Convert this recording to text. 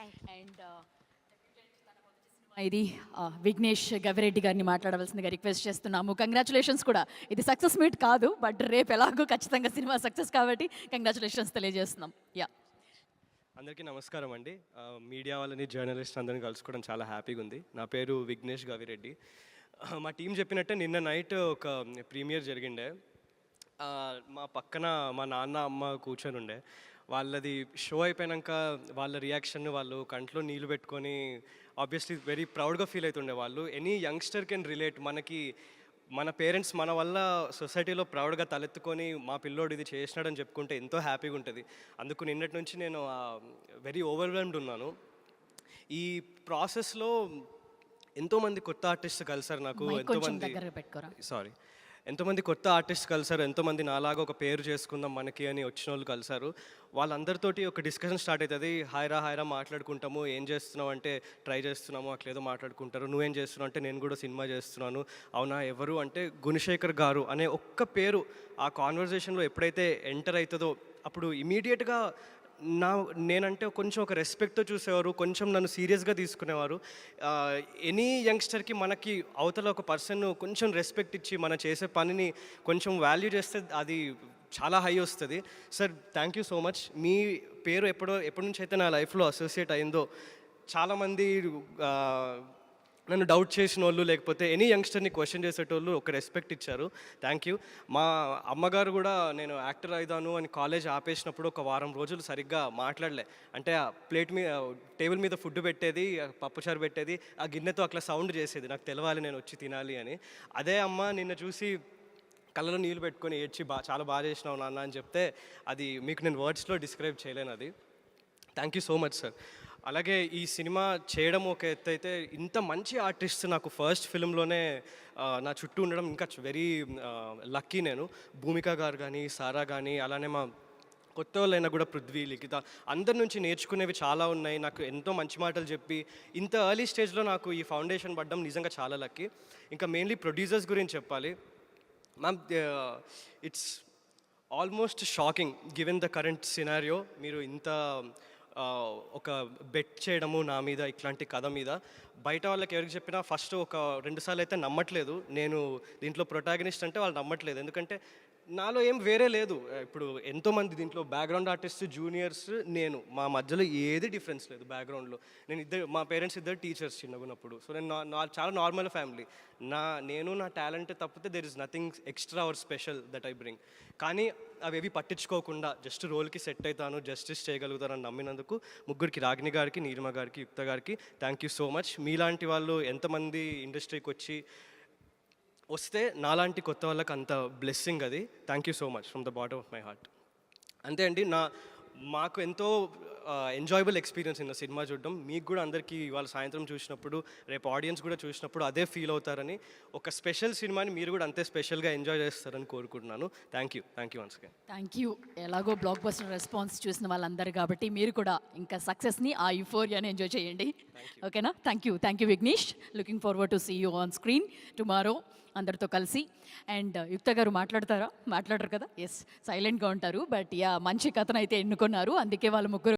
Thank you. And ఇది విఘ్నేష్ గవిరెడ్డి గారిని మాట్లాడవలసిందిగా రిక్వెస్ట్ చేస్తున్నాము. కంగ్రాచులేషన్స్ కూడా. ఇది సక్సెస్ మీట్ కాదు, బట్ రేపు ఎలాగో ఖచ్చితంగా సినిమా సక్సెస్ కాబట్టి కంగ్రాచులేషన్స్ తెలియజేస్తున్నాం. యా, అందరికీ నమస్కారం అండి. మీడియా వాళ్ళని జర్నలిస్ట్ అందరిని కలుసుకోవడం చాలా హ్యాపీగా ఉంది. నా పేరు విఘ్నేష్ గవిరెడ్డి. మా టీం చెప్పినట్టే నిన్న నైట్ ఒక ప్రీమియర్ జరిగిండే. మా పక్కన మా నాన్న అమ్మ కూర్చొని ఉండే. వాళ్ళది షో అయిపోయాక వాళ్ళ రియాక్షన్, వాళ్ళు కంట్లో నీళ్ళు పెట్టుకొని ఆబ్వియస్లీ వెరీ ప్రౌడ్గా ఫీల్ అవుతుండే వాళ్ళు. Any youngster can relate. మన పేరెంట్స్ మన వల్ల సొసైటీలో ప్రౌడ్గా తలెత్తుకొని మా పిల్లోడు ఇది చేసినాడని చెప్పుకుంటే ఎంతో హ్యాపీగా ఉంటుంది. అందుకు నిన్నటి నుంచి నేను వెరీ ఓవర్వెల్మ్డ్ ఉన్నాను. ఈ ప్రాసెస్లో ఎంతోమంది కొత్త ఆర్టిస్ట్ కలిసారు నాకు. ఎంతోమంది కొత్త ఆర్టిస్ట్ కలిసారు. ఎంతోమంది నాలాగా ఒక పేరు చేసుకుందాం మనకి అని వచ్చిన వాళ్ళు కలిసారు. వాళ్ళందరితోటి ఒక డిస్కషన్ స్టార్ట్ అవుతుంది. హాయిరా మాట్లాడుకుంటాము. ఏం చేస్తున్నావు అంటే ట్రై చేస్తున్నాము, అట్లేదో మాట్లాడుకుంటారు. నువ్వేం చేస్తున్నావు అంటే నేను కూడా సినిమా చేస్తున్నాను. అవునా, ఎవరు అంటే గుణశేఖర్ గారు అనే ఒక్క పేరు ఆ కాన్వర్జేషన్లో ఎప్పుడైతే ఎంటర్ అవుతుందో అప్పుడు ఇమీడియట్గా నేనంటే కొంచెం ఒక రెస్పెక్ట్తో చూసేవారు, కొంచెం నన్ను సీరియస్గా తీసుకునేవారు. ఎనీ యంగ్స్టర్కి మనకి అవతల ఒక పర్సన్ కొంచెం రెస్పెక్ట్ ఇచ్చి మనం చేసే పనిని కొంచెం వాల్యూ చేస్తే అది చాలా హై వస్తుంది. Sir, thank you so much. మీ పేరు ఎప్పటి నుంచి అయితే నా లైఫ్లో అసోసియేట్ అయిందో చాలామంది నన్ను డౌట్ చేసిన వాళ్ళు, లేకపోతే ఎనీ యంగ్స్టర్ని క్వశ్చన్ చేసేటోళ్ళు ఒక రెస్పెక్ట్ ఇచ్చారు. Thank you. మా అమ్మగారు కూడా నేను యాక్టర్ అవుతాను అని కాలేజ్ ఆపేసినప్పుడు ఒక వారం రోజులు సరిగ్గా మాట్లాడలే. అంటే ఆ టేబుల్ మీద ఫుడ్ పెట్టేది, పప్పుచారు పెట్టేది, ఆ గిన్నెతో అట్లా సౌండ్ చేసేది, నాకు తెలవాలి నేను వచ్చి తినాలి అని. అదే అమ్మ నిన్న చూసి కళ్ళలో నీళ్ళు పెట్టుకొని ఏడ్చి చాలా బాగా చేసినావు నాన్న అని చెప్తే అది మీకు నేను వర్డ్స్లో డిస్క్రైబ్ చేయలేను. అది thank you so much sir. అలాగే ఈ సినిమా చేయడం ఒక ఎత్తు అయితే, ఇంత మంచి ఆర్టిస్ట్ నాకు ఫస్ట్ ఫిల్మ్లోనే నా చుట్టూ ఉండడం ఇంకా వెరీ లక్కీ నేను. భూమిక గారు కానీ, సారా కానీ, అలానే మా కొత్త వాళ్ళైనా కూడా పృథ్వీ, లిఖిత, అందరి నుంచి నేర్చుకునేవి చాలా ఉన్నాయి. నాకు ఎంతో మంచి మాటలు చెప్పి ఇంత ఎర్లీ స్టేజ్లో నాకు ఈ ఫౌండేషన్ పడడం నిజంగా చాలా లక్కీ. ఇంకా మెయిన్లీ ప్రొడ్యూసర్స్ గురించి చెప్పాలి. Ma'am, it's almost shocking given the current scenario. మీరు ఇంత ఒక బెట్ చేయడము నా మీద, ఇట్లాంటి కథ మీద బయట వాళ్ళకి ఎవరికి చెప్పినా ఫస్ట్ ఒక 2 సార్లు అయితే నమ్మట్లేదు. నేను దీంట్లో ప్రొటాగనిస్ట్ అంటే వాళ్ళు నమ్మట్లేదు. ఎందుకంటే నాలో ఏం వేరే లేదు. ఇప్పుడు ఎంతోమంది దీంట్లో బ్యాక్గ్రౌండ్ ఆర్టిస్ట్, జూనియర్స్, నేను, మా మధ్యలో ఏది డిఫరెన్స్ లేదు బ్యాక్గ్రౌండ్లో. మా పేరెంట్స్ ఇద్దరు టీచర్స్ చిన్నగున్నప్పుడు. సో నేను చాలా నార్మల్ ఫ్యామిలీ. నేను నా టాలెంట్ తప్పితే there is nothing extra or special that I bring. కానీ అవేవి పట్టించుకోకుండా జస్ట్ రోల్కి సెట్ అవుతాను, జస్టిస్ చేయగలుగుతానని నమ్మినందుకు ముగ్గురికి, రాగిణి గారికి, నీలిమ గారికి, యుక్త గారికి థ్యాంక్ యూ సో మచ్. మీలాంటి వాళ్ళు ఎంతమంది ఇండస్ట్రీకి వస్తే నాలాంటి కొత్త వాళ్ళకి అంత బ్లెస్సింగ్ అది. Thank you so much from the bottom of my heart. అంతే అండి. మాకు ఎంతో ఎంజాయబుల్ ఎక్స్పీరియన్స్ ఇన్న సినిమా చూడడం. మీకు కూడా అందరికీ ఇవాళ సాయంత్రం చూసినప్పుడు, రేపు ఆడియన్స్ కూడా చూసినప్పుడు అదే ఫీల్ అవుతారని, ఒక స్పెషల్ సినిమాని మీరు కూడా అంతే స్పెషల్గా ఎంజాయ్ చేస్తారని కోరుకుంటున్నాను. Thank you once again. Thank you. ఎలాగో బ్లాక్ బస్టర్ రెస్పాన్స్ చూసిన వాళ్ళందరూ కాబట్టి మీరు కూడా ఇంకా సక్సెస్ని, ఆ యూఫోరియాని ఎంజాయ్ చేయండి. ఓకేనా? Thank you Vignesh. Looking forward to see you on screen tomorrow అందరితో కలిసి. అండ్ యుక్త గారు మాట్లాడరు కదా? ఎస్, సైలెంట్గా ఉంటారు. బట్ మంచి కథను అయితే ఎన్నుకున్నారు. అందుకే వాళ్ళ ముగ్గురు